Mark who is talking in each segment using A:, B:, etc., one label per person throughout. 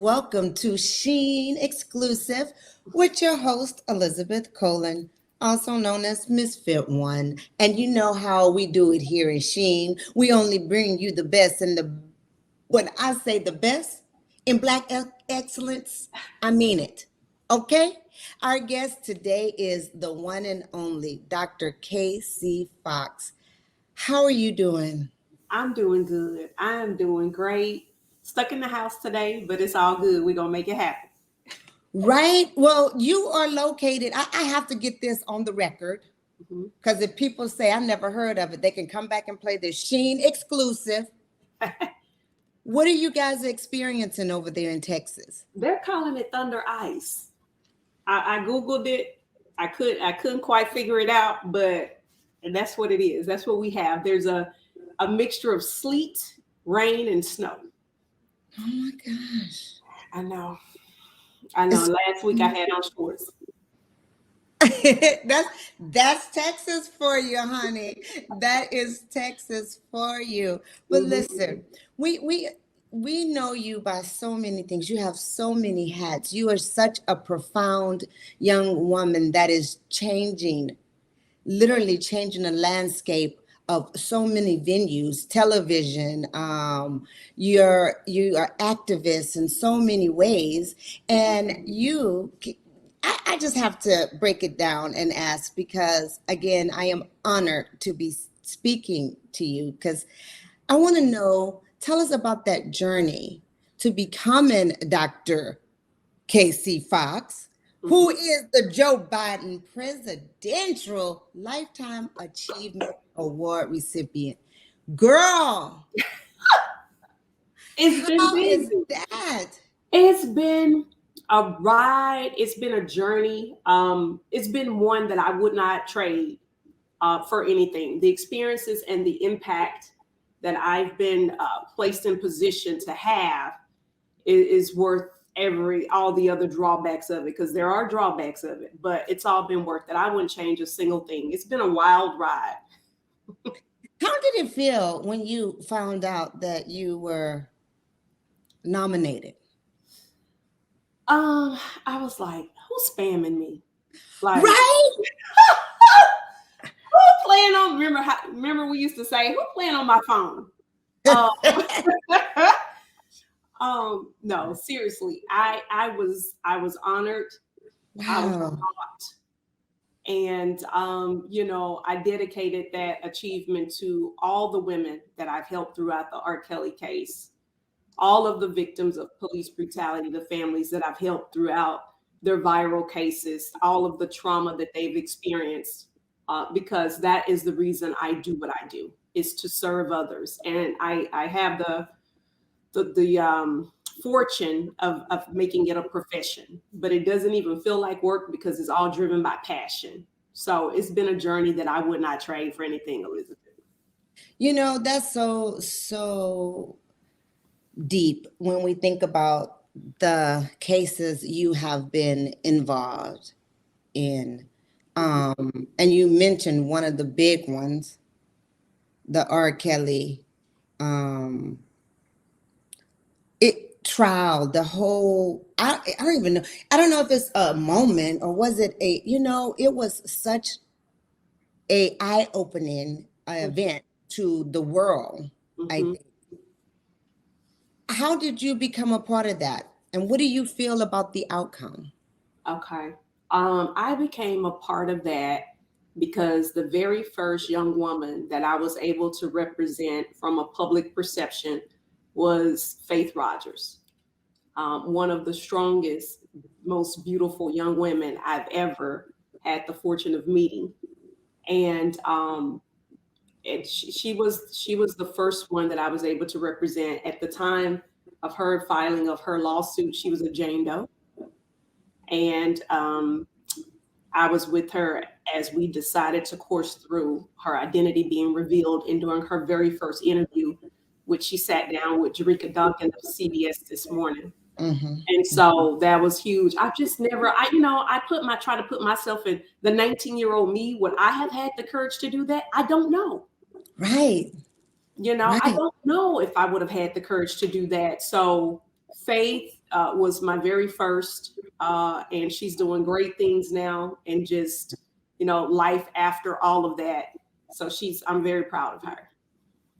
A: Welcome to SHEEN Exclusive with your host, Elizabeth Colin, also known as Misfit One. And you know how we do it here in SHEEN. We only bring you the best and when I say the best in excellence, I mean it. Okay? Our guest today is the one and only Dr. K.C. Fox. How are you doing?
B: I'm doing good. I am doing great. Stuck in the house today, but it's all good. We're going to make it happen.
A: Right? Well, you are located. I have to get this on the record
B: Mhm.
A: because if people say I never heard of it, they can come back and play the SHEEN exclusive. What are you guys experiencing over there in Texas?
B: They're calling it Thunder Ice. I Googled it. I couldn't quite figure it out, but and that's what it is. That's what we have. There's a mixture of sleet, rain, and snow.
A: Oh my gosh.
B: I know. I know.
A: It's,
B: Last week I had on shorts.
A: that's Texas for you, honey. That is Texas for you. But
B: Mhm.
A: listen, we know you by so many things. You have so many hats. You are such a profound young woman that is changing, literally changing the landscape of so many venues, television. You are activists in so many ways, and I just have to break it down and ask because again, I am honored to be speaking to you because I want to know. Tell us about that journey to becoming Dr. Casey Fox, who
B: Mhm.
A: is the Joe Biden Presidential Lifetime Achievement Award recipient. Girl,
B: It's been
A: how is
B: busy.
A: that?
B: It's been a ride. It's been a journey. It's been one that I would not trade for anything. The experiences and the impact that I've been placed in position to have is worth every all the other drawbacks of it because there are drawbacks of it, but it's all been worth it. I wouldn't change a single thing. It's been a wild ride.
A: How did it feel when you found out that you were nominated?
B: I was like, who's spamming me? Like,
A: Right?
B: who playing on? Remember we used to say, who playing on my phone? Um, no, seriously, I was honored. I was
A: Wow.
B: taught, and I dedicated that achievement to all the women that I've helped throughout the R. Kelly case, all of the victims of police brutality, the families that I've helped throughout their viral cases, all of the trauma that they've experienced, because that is the reason I do what I do, is to serve others. And I have the fortune of making it a profession, but it doesn't even feel like work because it's all driven by passion. So it's been a journey that I would not trade for anything, Elizabeth.
A: That's so deep when we think about the cases you have been involved in. And you mentioned one of the big ones, the R. Kelly um, trial, the whole, I don't even know. I don't know if it's a moment or was it it was such a eye-opening event to the world, I
B: Mm-hmm.
A: think. How did you become a part of that? And what do you feel about the outcome?
B: Okay. I became a part of that because the very first young woman that I was able to represent from a public perception was Faith Rogers, one of the strongest, most beautiful young women I've ever had the fortune of meeting. And she was the first one that I was able to represent at the time of her filing of her lawsuit. She was a Jane Doe, and I was with her as we decided to course through her identity being revealed, and during her very first interview, which she sat down with Jerika Duncan of CBS this morning.
A: Hmm.
B: And so that was huge. I've just never, I try to put myself in the 19-year-old me. Would I have had the courage to do that? I don't know.
A: Right,
B: I
A: right.
B: don't know if I would have had the courage to do that. So faith, was my very first, and she's doing great things now, and just life after all of that. So I'm very proud of her.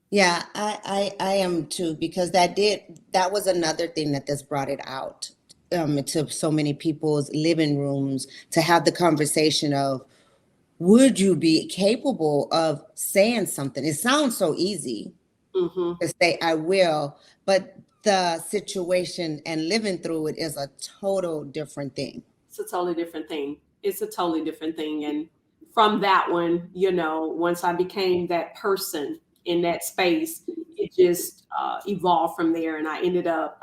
A: Yeah, I am too, because that was another thing that this brought it out into so many people's living rooms, to have the conversation of, would you be capable of saying something? It sounds so easy
B: Hmm.
A: to say I will, but the situation and living through it is a total different thing.
B: It's a totally different thing. It's a totally different thing. And from that one, once I became that person in that space, it just evolved from there. And I ended up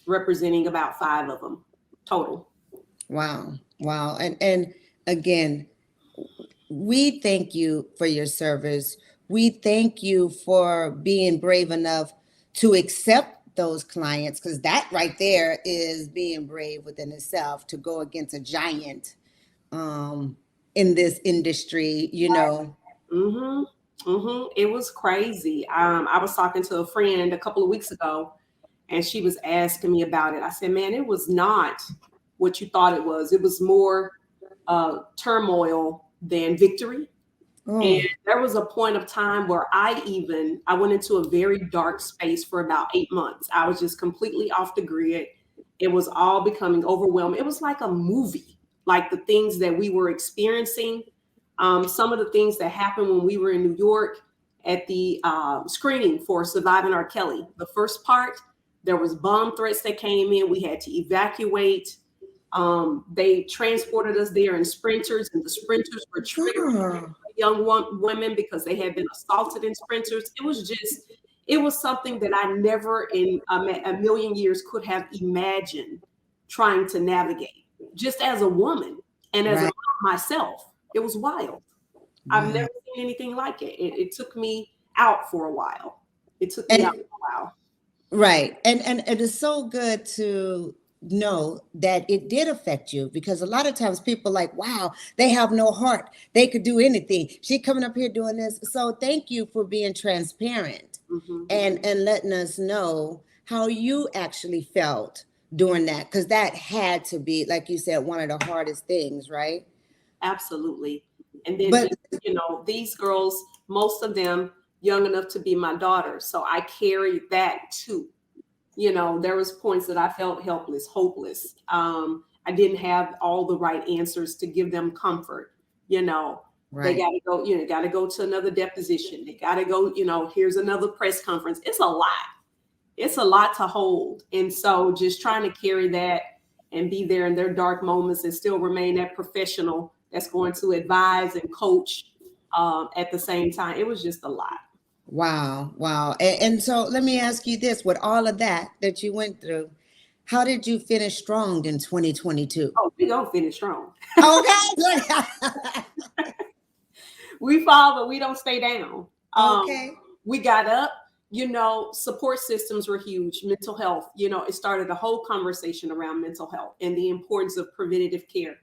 B: representing about 5 of them total.
A: Wow. Wow. And again, we thank you for your service. We thank you for being brave enough to accept those clients, because that right there is being brave within itself, to go against a giant in this industry, you know.
B: Hmm. Hmm. It was crazy. I was talking to a friend a couple of weeks ago, and she was asking me about it. I said, "Man, it was not what you thought it was. It was more turmoil than victory." And
A: Oh,
B: there was a point of time where I went into a very dark space for about 8 months. I was just completely off the grid. It was all becoming overwhelming. It was like a movie, like the things that we were experiencing. Some of the things that happened when we were in New York at the screening for Surviving R. Kelly. The first part, there was bomb threats that came in. We had to evacuate. They transported us there in sprinters, and the sprinters were triggering
A: oh,
B: young women because they had been assaulted in sprinters. It was something that I never in a million years could have imagined trying to navigate, just as a woman and as a
A: right.
B: mom myself. It was wild. I've never
A: Wow.
B: seen anything like it. It took me out for a while. It took me out
A: And
B: for a while.
A: right. And it is so good to know that it did affect you, because a lot of times people like, wow, they have no heart. They could do anything. She coming up here doing this. So thank you for being transparent
B: Hmm.
A: and letting us know how you actually felt during that, because that had to be, like you said, one of the hardest things, right?
B: Absolutely. And then,
A: But
B: these girls, most of them young enough to be my daughters. So I carried that too. There was points that I felt helpless, hopeless. I didn't have all the right answers to give them comfort. You know, they
A: right.
B: got to go, got to go to another deposition. They got to go, here's another press conference. It's a lot. It's a lot to hold. And so just trying to carry that and be there in their dark moments and still remain that professional that's going to advise and coach at the same time. It was just a lot.
A: Wow, wow. And so let me ask you this, with all of that you went through, how did you finish strong in 2022?
B: Oh, we gonna finish strong.
A: Okay.
B: We fall, but we don't stay down.
A: Okay.
B: We got up. Support systems were huge. Mental health. It started a whole conversation around mental health and the importance of preventative care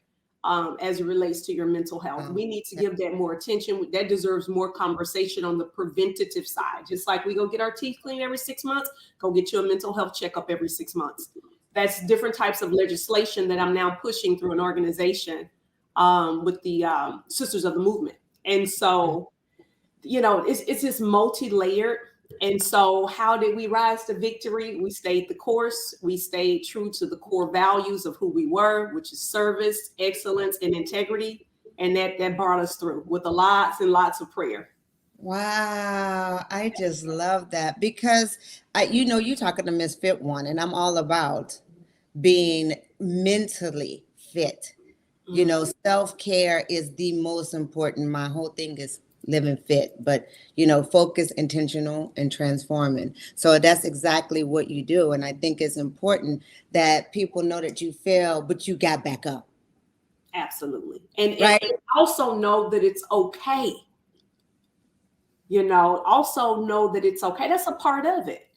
B: as it relates to your mental health.
A: Wow.
B: We need to give that more attention. That deserves more conversation on the preventative side. Just like we go get our teeth cleaned every 6 months, go get you a mental health checkup every 6 months. That's different types of legislation that I'm now pushing through an organization with the Sisters of the Movement. And so, it's just multi-layered. And so how did we rise to victory? We stayed the course. We stayed true to the core values of who we were, which is service, excellence, and integrity. And that brought us through with a lots and lots of prayer.
A: Wow. I just love that, because you talking to Miss Fit One, and I'm all about being mentally fit.
B: Mhm.
A: Self-care is the most important. My whole thing is living fit, but focus, intentional, and transforming. So that's exactly what you do. And I think it's important that people know that you fail, but you got back up.
B: Absolutely. And
A: Right?
B: also know that it's okay. Also know that it's okay. That's a part of it.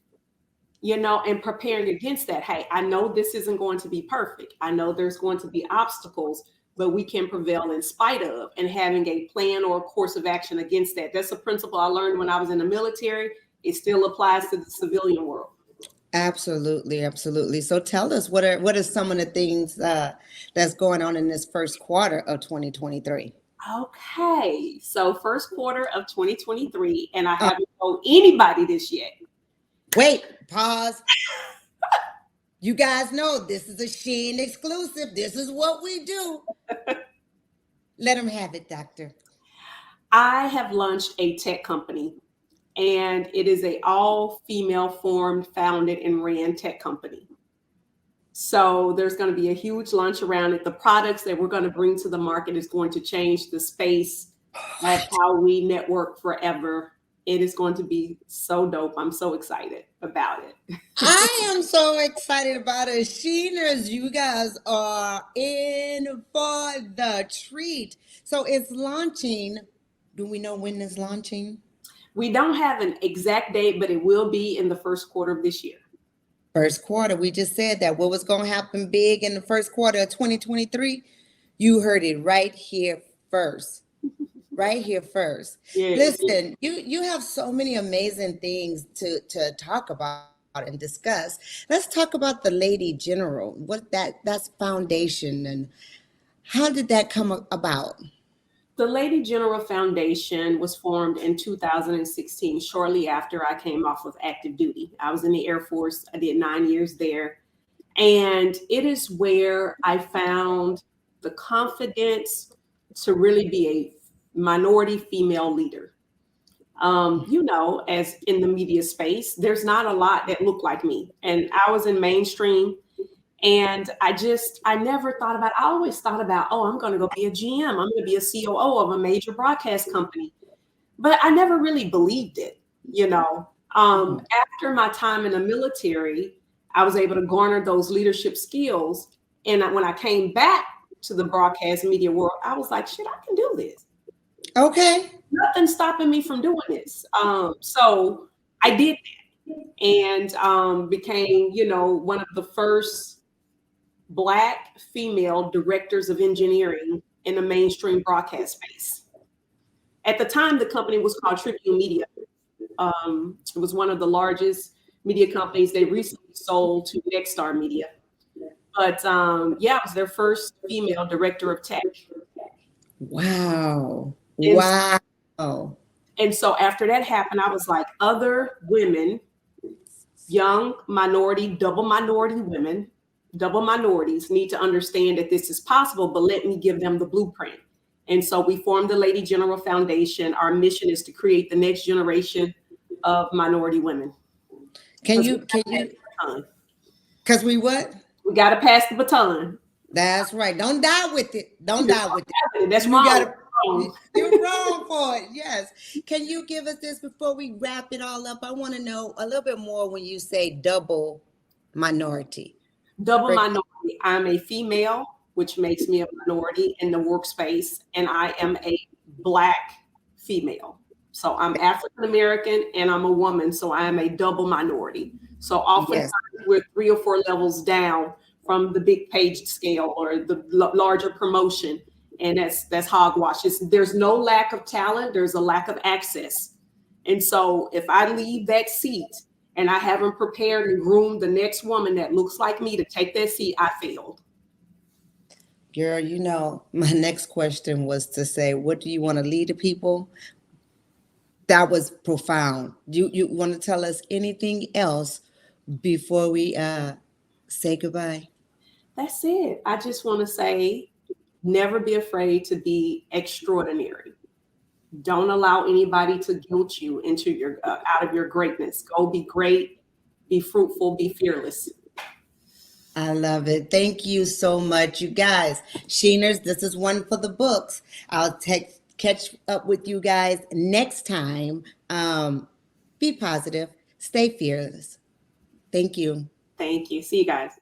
B: And preparing against that. Hey, I know this isn't going to be perfect. I know there's going to be obstacles, but we can prevail in spite of, and having a plan or a course of action against that. That's a principle I learned when I was in the military. It still applies to the civilian world.
A: Absolutely, absolutely. So tell us what are some of the things that's going on in this first quarter of 2023?
B: Okay, so first quarter of 2023, and I haven't told anybody this yet.
A: Wait, pause. You guys know this is a Sheen exclusive. This is what we do. Let them have it, doctor.
B: I have launched a tech company, and it is a all female formed, founded, and ran tech company. So there's going to be a huge launch around it. The products that we're going to bring to the market is going to change the space of how we network forever. It is going to be so dope. I'm so excited about it.
A: I am so excited about it. Sheeners, you guys are in for the treat. So it's launching. Do we know when it's launching?
B: We don't have an exact date, but it will be in the first quarter of this year.
A: First quarter. We just said that. What was going to happen big in the first quarter of 2023? You heard it right here first. Right here first.
B: Yeah.
A: Listen, you have so many amazing things to talk about and discuss. Let's talk about the Lady General. That's foundation, and how did that come about?
B: The Lady General Foundation was formed in 2016, shortly after I came off of active duty. I was in the Air Force. I did 9 years there. And it is where I found the confidence to really be a minority female leader. As in the media space, there's not a lot that look like me. And I was in mainstream, and I never thought about, I always thought about, oh, I'm going to go be a GM. I'm going to be a COO of a major broadcast company. But I never really believed it. After my time in the military, I was able to garner those leadership skills. And when I came back to the broadcast media world, I was like, shit, I can do this.
A: Okay.
B: Nothing's stopping me from doing this. So I did that, and became, one of the first Black female directors of engineering in the mainstream broadcast space. At the time, the company was called Tribune Media. It was one of the largest media companies. They recently sold to Nexstar Media. But I was their first female director of tech.
A: Wow.
B: And,
A: Wow.
B: And so after that happened, I was like, other women, young minority, double minority women, double minorities need to understand that this is possible, but let me give them the blueprint. And so we formed the Lady General Foundation. Our mission is to create the next generation of minority women.
A: Can you, because we what?
B: We got to pass the baton.
A: That's right. Don't die with it. Don't die with it.
B: That's wrong.
A: You're wrong for it. Yes. Can you give us this before we wrap it all up? I want to know a little bit more when you say double minority.
B: Double minority. I'm a female, which makes me a minority in the workspace, and I am a Black female. So I'm African American and I'm a woman, so I am a double minority. So oftentimes we're 3 or 4 levels down from the big page scale or the larger promotion, and that's hogwash. There's no lack of talent, there's a lack of access. And so if I leave that seat and I haven't prepared and groomed the next woman that looks like me to take that seat, I failed.
A: Girl, my next question was to say, what do you want to lead the people? That was profound. You want to tell us anything else before we say goodbye?
B: That's it. I just want to say, never be afraid to be extraordinary. Don't allow anybody to guilt you into out of your greatness. Go be great, be fruitful, be fearless.
A: I love it. Thank you so much, you guys. Sheeners, this is one for the books. I'll catch up with you guys next time. Be positive. Stay fearless. Thank you.
B: Thank you. See you guys.